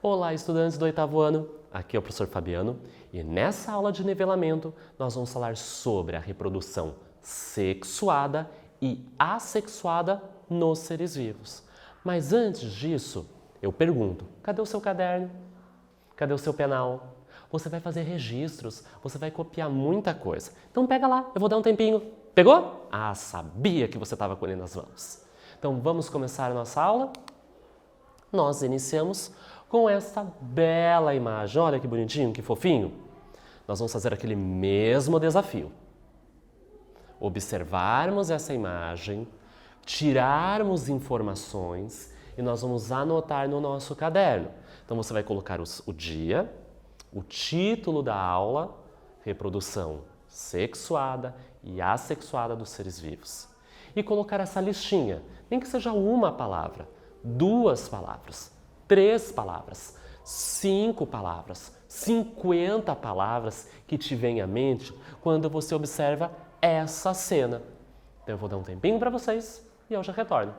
Olá, estudantes do 8º ano, aqui é o professor Fabiano e nessa aula de nivelamento nós vamos falar sobre a reprodução sexuada e assexuada nos seres vivos. Mas antes disso, eu pergunto, cadê o seu caderno? Cadê o seu penal? Você vai fazer registros, você vai copiar muita coisa. Então pega lá, eu vou dar um tempinho. Pegou? Ah, sabia que você estava com ele nas mãos. Então vamos começar a nossa aula? Nós iniciamos com essa bela imagem. Olha que bonitinho, que fofinho. Nós vamos fazer aquele mesmo desafio. Observarmos essa imagem, tirarmos informações e nós vamos anotar no nosso caderno. Então você vai colocar o dia, o título da aula, reprodução sexuada e assexuada dos seres vivos. E colocar essa listinha, nem que seja uma palavra, 2 palavras, 3 palavras, 5 palavras, 50 palavras que te vêm à mente quando você observa essa cena. Então eu vou dar um tempinho para vocês e eu já retorno.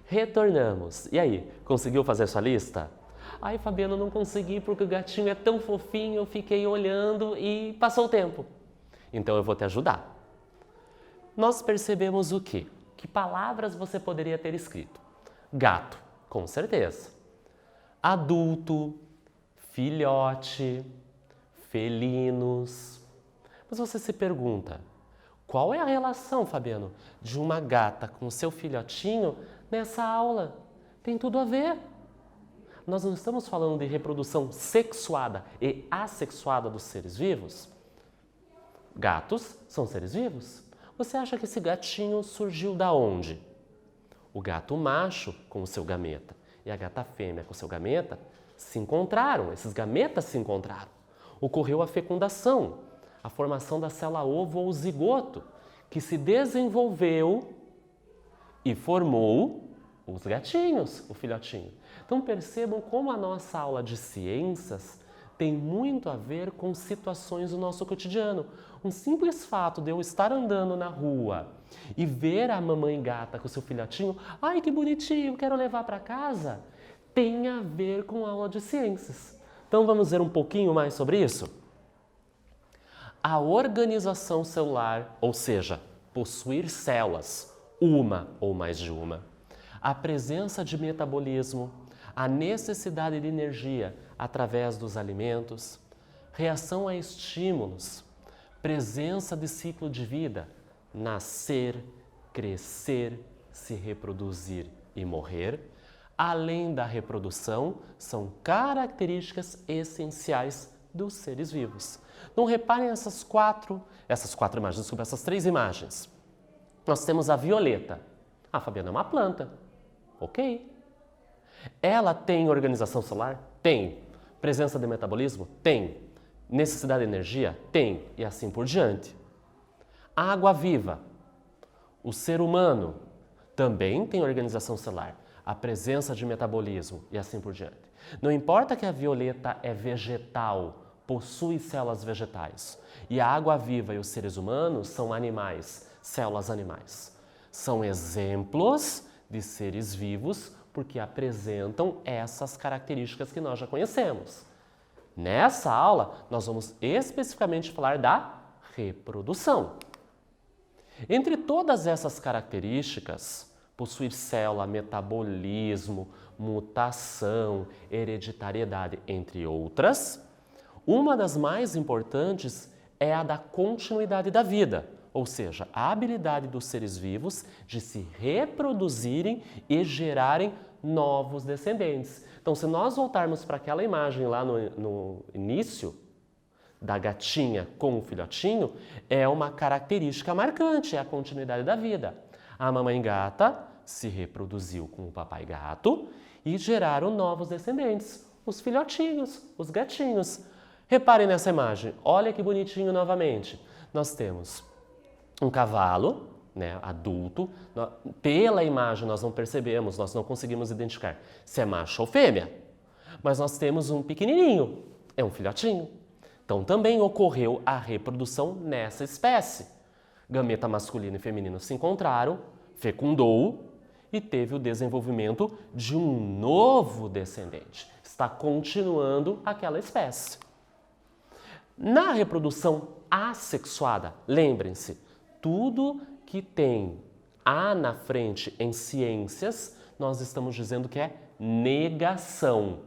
Retornamos. E aí, conseguiu fazer sua lista? Ai, Fabiano, não consegui porque o gatinho é tão fofinho, eu fiquei olhando e passou o tempo. Então eu vou te ajudar. Nós percebemos o quê? Que palavras você poderia ter escrito? Gato, com certeza. Adulto, filhote, felinos. Mas você se pergunta, qual é a relação, Fabiano, de uma gata com seu filhotinho nessa aula? Tem tudo a ver. Nós não estamos falando de reprodução sexuada e assexuada dos seres vivos? Gatos são seres vivos. Você acha que esse gatinho surgiu da onde? O gato macho com o seu gameta e a gata fêmea com o seu gameta se encontraram, esses gametas se encontraram. Ocorreu a fecundação, a formação da célula ovo ou zigoto, que se desenvolveu e formou os gatinhos, o filhotinho. Então percebam como a nossa aula de ciências tem muito a ver com situações do nosso cotidiano. Um simples fato de eu estar andando na rua e ver a mamãe gata com seu filhotinho, ai que bonitinho, quero levar para casa, tem a ver com a aula de ciências. Então vamos ver um pouquinho mais sobre isso? A organização celular, ou seja, possuir células, uma ou mais de uma, a presença de metabolismo, a necessidade de energia através dos alimentos, reação a estímulos, presença de ciclo de vida, nascer, crescer, se reproduzir e morrer, além da reprodução, são características essenciais dos seres vivos. Então reparem essas três imagens. Nós temos a violeta. Ah, Fabiana, é uma planta. Ok. Ela tem organização celular? Tem. Presença de metabolismo? Tem. Necessidade de energia? Tem. E assim por diante. A água viva. O ser humano também tem organização celular. A presença de metabolismo e assim por diante. Não importa que a violeta é vegetal, possui células vegetais. E a água viva e os seres humanos são animais, células animais. São exemplos de seres vivos porque apresentam essas características que nós já conhecemos. Nessa aula, nós vamos especificamente falar da reprodução. Entre todas essas características, possuir célula, metabolismo, mutação, hereditariedade, entre outras, uma das mais importantes é a da continuidade da vida, ou seja, a habilidade dos seres vivos de se reproduzirem e gerarem novos descendentes. Então, se nós voltarmos para aquela imagem lá no início, da gatinha com o filhotinho, é uma característica marcante, é a continuidade da vida. A mamãe gata se reproduziu com o papai gato e geraram novos descendentes, os filhotinhos, os gatinhos. Reparem nessa imagem, olha que bonitinho novamente. Nós temos um cavalo, né, adulto. Pela imagem nós não percebemos, nós não conseguimos identificar se é macho ou fêmea. Mas nós temos um pequenininho, é um filhotinho. Então também ocorreu a reprodução nessa espécie. Gameta masculino e feminino se encontraram, fecundou e teve o desenvolvimento de um novo descendente. Está continuando aquela espécie. Na reprodução assexuada, lembrem-se, tudo que tem A na frente em ciências, nós estamos dizendo que é negação.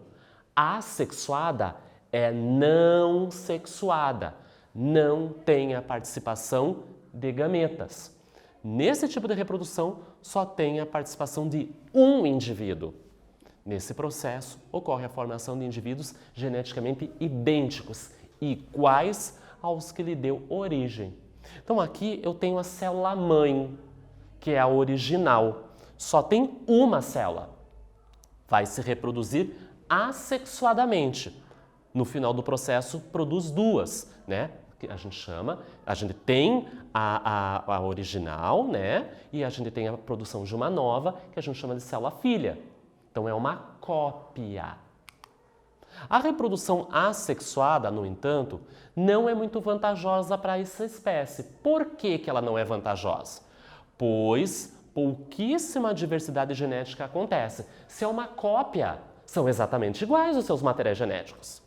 Assexuada é não sexuada, não tem a participação de gametas. Nesse tipo de reprodução, só tem a participação de um indivíduo. Nesse processo, ocorre a formação de indivíduos geneticamente idênticos, iguais aos que lhe deu origem. Então aqui eu tenho a célula mãe, que é a original. Só tem uma célula. Vai se reproduzir assexuadamente. No final do processo, produz duas, né? Que a gente tem a original, né? E a gente tem a produção de uma nova, que a gente chama de célula filha. Então é uma cópia. A reprodução assexuada, no entanto, não é muito vantajosa para essa espécie. Por que ela não é vantajosa? Pois pouquíssima diversidade genética acontece. Se é uma cópia, são exatamente iguais os seus materiais genéticos.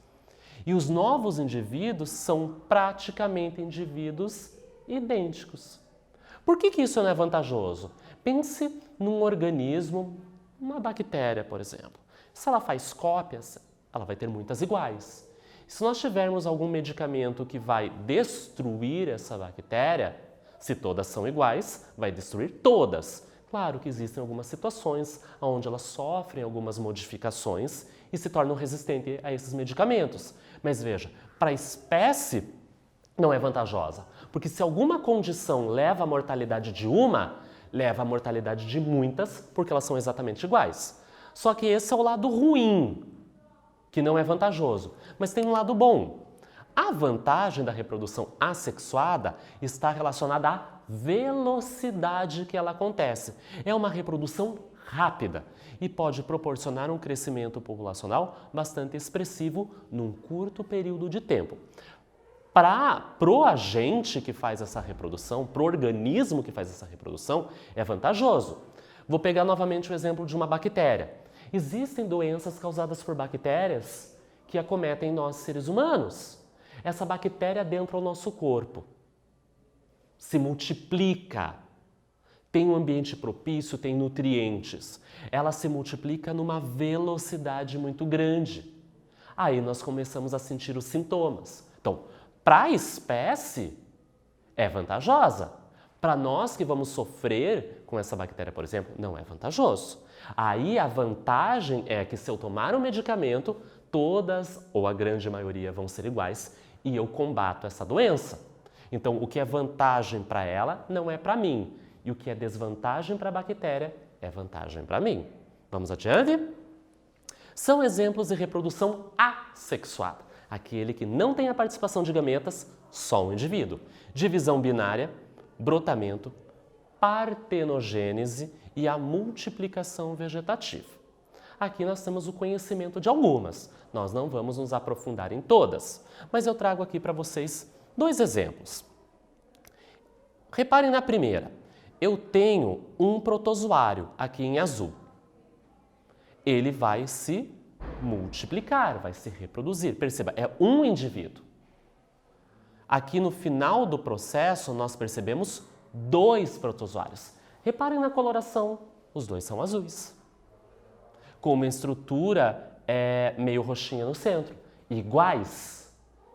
E os novos indivíduos são praticamente indivíduos idênticos. Por que isso não é vantajoso? Pense num organismo, uma bactéria, por exemplo. Se ela faz cópias, ela vai ter muitas iguais. Se nós tivermos algum medicamento que vai destruir essa bactéria, se todas são iguais, vai destruir todas. Claro que existem algumas situações onde elas sofrem algumas modificações e se tornam resistentes a esses medicamentos. Mas veja, para a espécie não é vantajosa, porque se alguma condição leva à mortalidade de uma, leva à mortalidade de muitas, porque elas são exatamente iguais. Só que esse é o lado ruim, que não é vantajoso, mas tem um lado bom. A vantagem da reprodução assexuada está relacionada à velocidade que ela acontece. É uma reprodução rápida e pode proporcionar um crescimento populacional bastante expressivo num curto período de tempo. Pro agente que faz essa reprodução, pro organismo que faz essa reprodução, é vantajoso. Vou pegar novamente o exemplo de uma bactéria. Existem doenças causadas por bactérias que acometem nós seres humanos. Essa bactéria dentro do nosso corpo se multiplica, tem um ambiente propício, tem nutrientes. Ela se multiplica numa velocidade muito grande. Aí nós começamos a sentir os sintomas. Então, para a espécie, é vantajosa. Para nós que vamos sofrer com essa bactéria, por exemplo, não é vantajoso. Aí a vantagem é que se eu tomar um medicamento, todas ou a grande maioria vão ser iguais e eu combato essa doença. Então, o que é vantagem para ela não é para mim. E o que é desvantagem para a bactéria é vantagem para mim. Vamos adiante? São exemplos de reprodução assexuada. Aquele que não tem a participação de gametas, só um indivíduo. Divisão binária, brotamento, partenogênese e a multiplicação vegetativa. Aqui nós temos o conhecimento de algumas. Nós não vamos nos aprofundar em todas, mas eu trago aqui para vocês 2 exemplos. Reparem na primeira. Eu tenho um protozoário aqui em azul. Ele vai se multiplicar, vai se reproduzir. Perceba, é um indivíduo. Aqui no final do processo, nós percebemos 2 protozoários. Reparem na coloração, os 2 são azuis. Com uma estrutura meio roxinha no centro, iguais.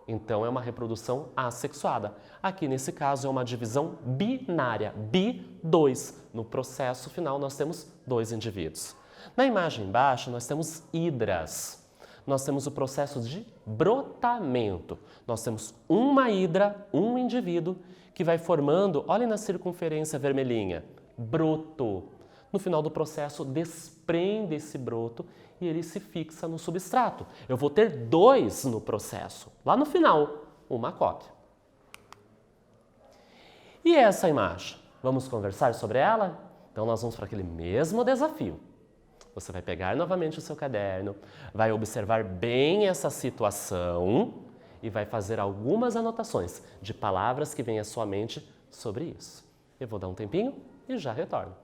Então é uma reprodução assexuada. Aqui nesse caso é uma divisão binária, bi2. No processo final nós temos 2 indivíduos. Na imagem embaixo nós temos hidras. Nós temos o processo de brotamento. Nós temos uma hidra, um indivíduo, que vai formando, olhem na circunferência vermelhinha, broto. No final do processo desprende esse broto e ele se fixa no substrato. Eu vou ter 2 no processo. Lá no final, uma cópia. E essa imagem? Vamos conversar sobre ela? Então nós vamos para aquele mesmo desafio. Você vai pegar novamente o seu caderno, vai observar bem essa situação e vai fazer algumas anotações de palavras que vêm à sua mente sobre isso. Eu vou dar um tempinho e já retorno.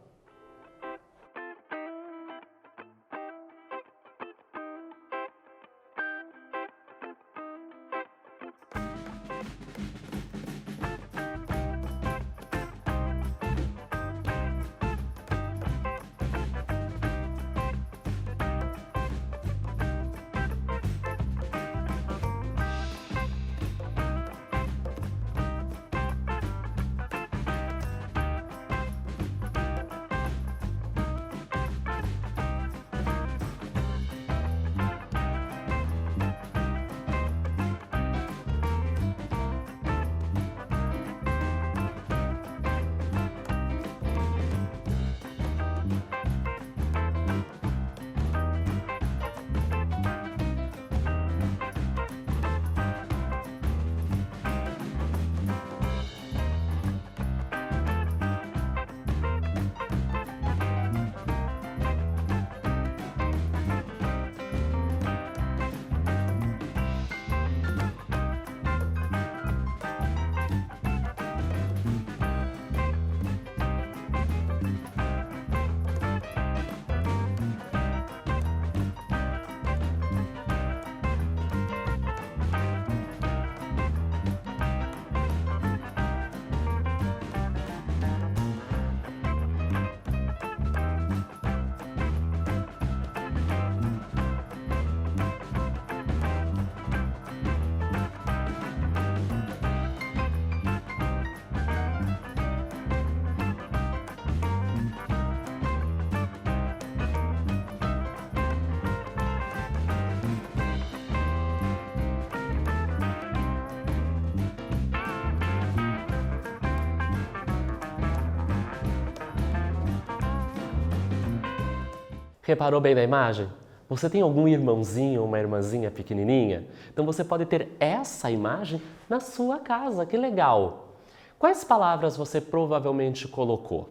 Reparou bem na imagem? Você tem algum irmãozinho ou uma irmãzinha pequenininha? Então você pode ter essa imagem na sua casa, que legal! Quais palavras você provavelmente colocou?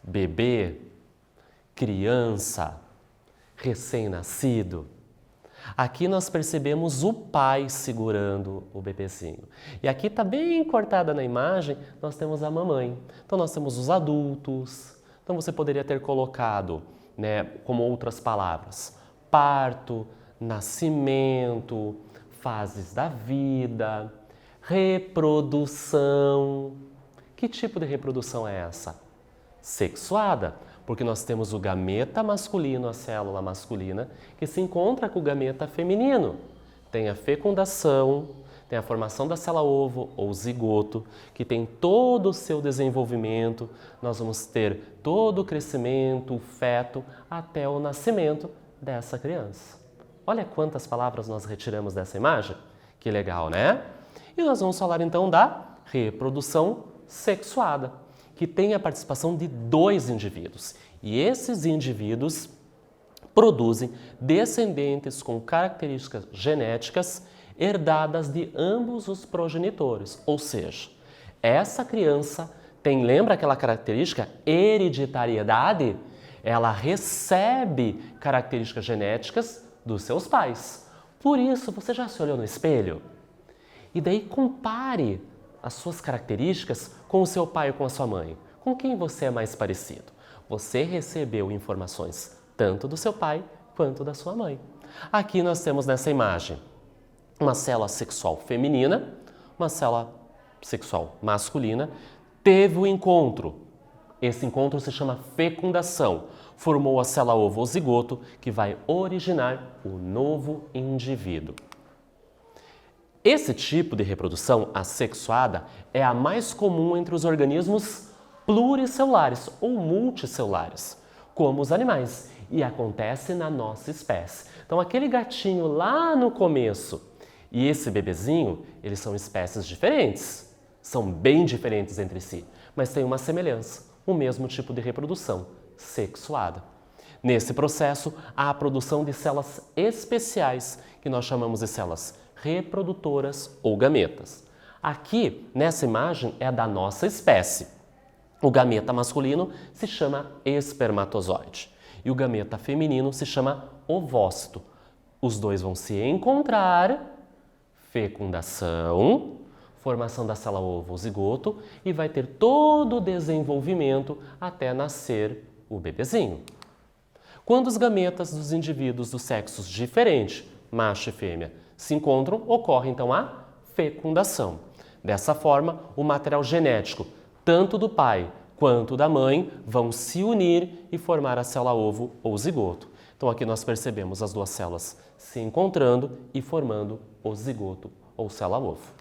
Bebê, criança, recém-nascido. Aqui nós percebemos o pai segurando o bebezinho. E aqui está bem cortada na imagem, nós temos a mamãe. Então nós temos os adultos. Então você poderia ter colocado, como outras palavras, parto, nascimento, fases da vida, reprodução. Que tipo de reprodução é essa? Sexuada, porque nós temos o gameta masculino, a célula masculina, que se encontra com o gameta feminino. Tem a fecundação, tem a formação da célula-ovo ou zigoto, que tem todo o seu desenvolvimento. Nós vamos ter todo o crescimento, o feto, até o nascimento dessa criança. Olha quantas palavras nós retiramos dessa imagem. Que legal, né? E nós vamos falar então da reprodução sexuada, que tem a participação de 2 indivíduos. E esses indivíduos produzem descendentes com características genéticas herdadas de ambos os progenitores. Ou seja, essa criança tem, lembra aquela característica hereditariedade? Ela recebe características genéticas dos seus pais. Por isso, você já se olhou no espelho? E daí compare as suas características com o seu pai ou com a sua mãe. Com quem você é mais parecido? Você recebeu informações tanto do seu pai quanto da sua mãe. Aqui nós temos nessa imagem uma célula sexual feminina, uma célula sexual masculina, teve o encontro. Esse encontro se chama fecundação. Formou a célula-ovo ou zigoto, que vai originar o novo indivíduo. Esse tipo de reprodução assexuada é a mais comum entre os organismos pluricelulares ou multicelulares, como os animais, e acontece na nossa espécie. Então, aquele gatinho lá no começo e esse bebezinho, eles são espécies diferentes, são bem diferentes entre si, mas têm uma semelhança, o mesmo tipo de reprodução, sexuada. Nesse processo, há a produção de células especiais, que nós chamamos de células reprodutoras ou gametas. Aqui, nessa imagem, é da nossa espécie. O gameta masculino se chama espermatozoide e o gameta feminino se chama ovócito. Os dois vão se encontrar, fecundação, formação da célula-ovo ou zigoto, e vai ter todo o desenvolvimento até nascer o bebezinho. Quando os gametas dos indivíduos dos sexos diferentes, macho e fêmea, se encontram, ocorre então a fecundação. Dessa forma, o material genético, tanto do pai quanto da mãe, vão se unir e formar a célula-ovo ou zigoto. Então aqui nós percebemos as duas células se encontrando e formando o zigoto ou célula-ovo.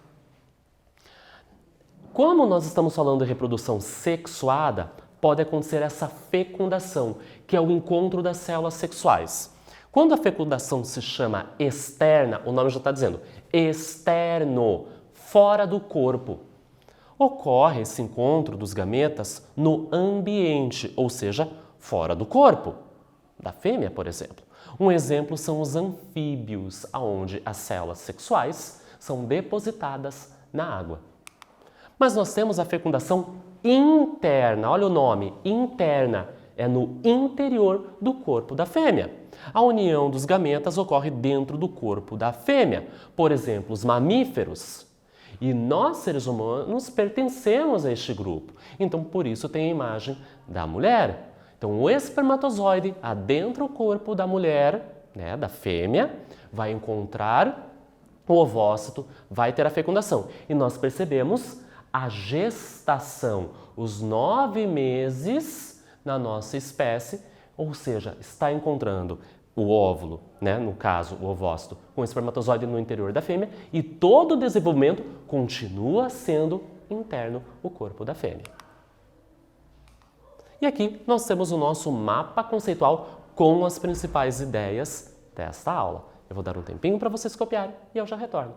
Como nós estamos falando de reprodução sexuada, pode acontecer essa fecundação, que é o encontro das células sexuais. Quando a fecundação se chama externa, o nome já está dizendo, externo, fora do corpo. Ocorre esse encontro dos gametas no ambiente, ou seja, fora do corpo, da fêmea, por exemplo. Um exemplo são os anfíbios, onde as células sexuais são depositadas na água. Mas nós temos a fecundação interna, olha o nome, interna, é no interior do corpo da fêmea. A união dos gametas ocorre dentro do corpo da fêmea, por exemplo, os mamíferos. E nós, seres humanos, pertencemos a este grupo. Então, por isso tem a imagem da mulher. Então, o espermatozoide adentra o corpo da mulher, né, da fêmea, vai encontrar o ovócito, vai ter a fecundação. E nós percebemos a gestação, os 9 meses na nossa espécie, ou seja, está encontrando o óvulo, né, no caso o ovócito, com o espermatozoide no interior da fêmea, e todo o desenvolvimento continua sendo interno o corpo da fêmea. E aqui nós temos o nosso mapa conceitual com as principais ideias desta aula. Eu vou dar um tempinho para vocês copiarem e eu já retorno.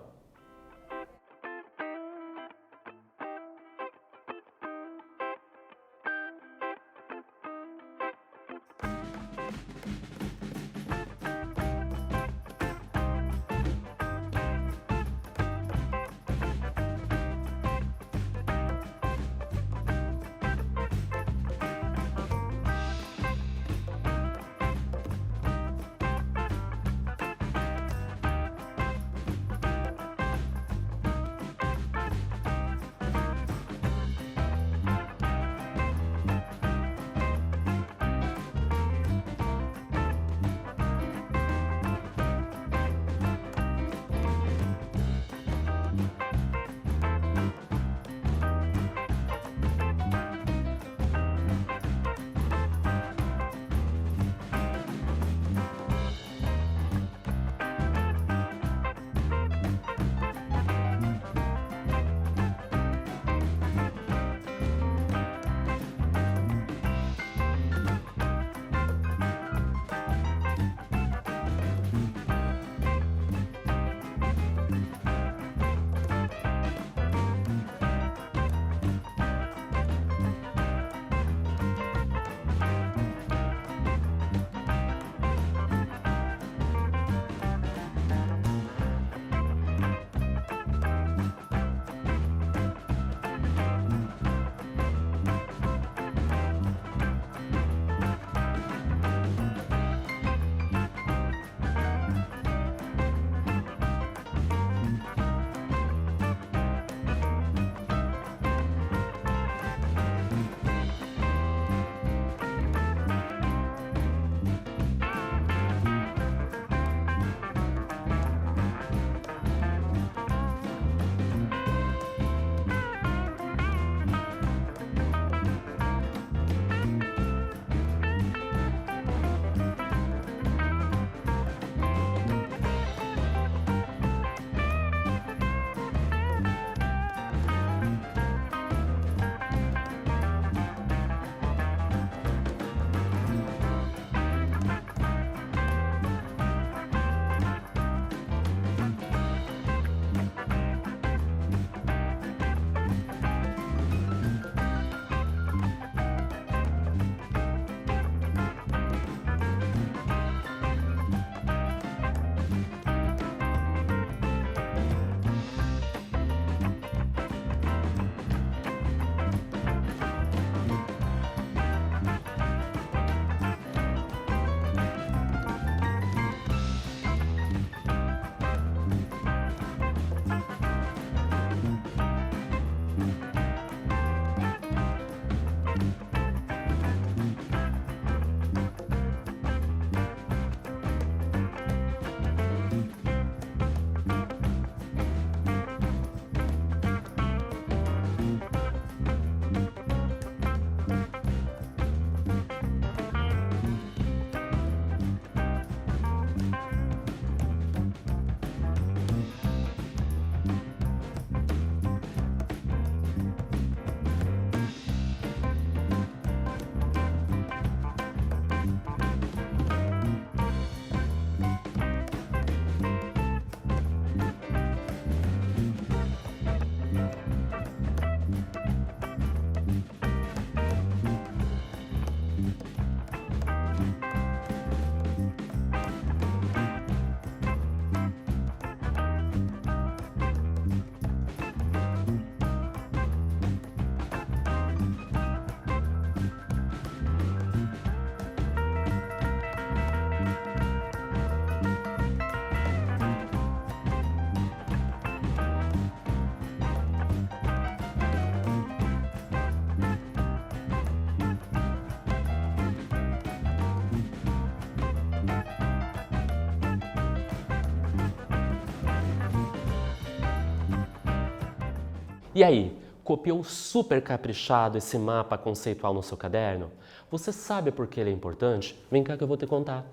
E aí, copiou super caprichado esse mapa conceitual no seu caderno? Você sabe por que ele é importante? Vem cá que eu vou te contar.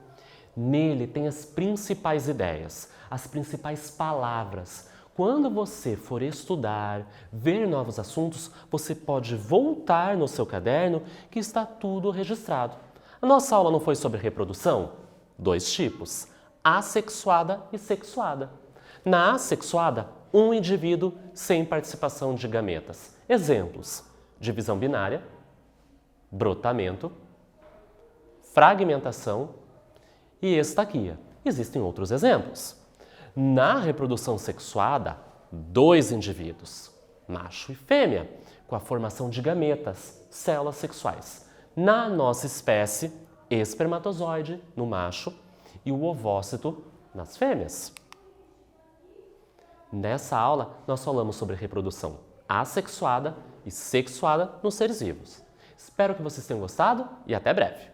Nele tem as principais ideias, as principais palavras. Quando você for estudar, ver novos assuntos, você pode voltar no seu caderno que está tudo registrado. A nossa aula não foi sobre reprodução? 2 tipos, assexuada e sexuada. Na assexuada, um indivíduo sem participação de gametas. Exemplos: divisão binária, brotamento, fragmentação e estaquia. Existem outros exemplos. Na reprodução sexuada, 2 indivíduos, macho e fêmea, com a formação de gametas, células sexuais. Na nossa espécie, espermatozoide no macho e o ovócito nas fêmeas. Nessa aula, nós falamos sobre reprodução assexuada e sexuada nos seres vivos. Espero que vocês tenham gostado e até breve!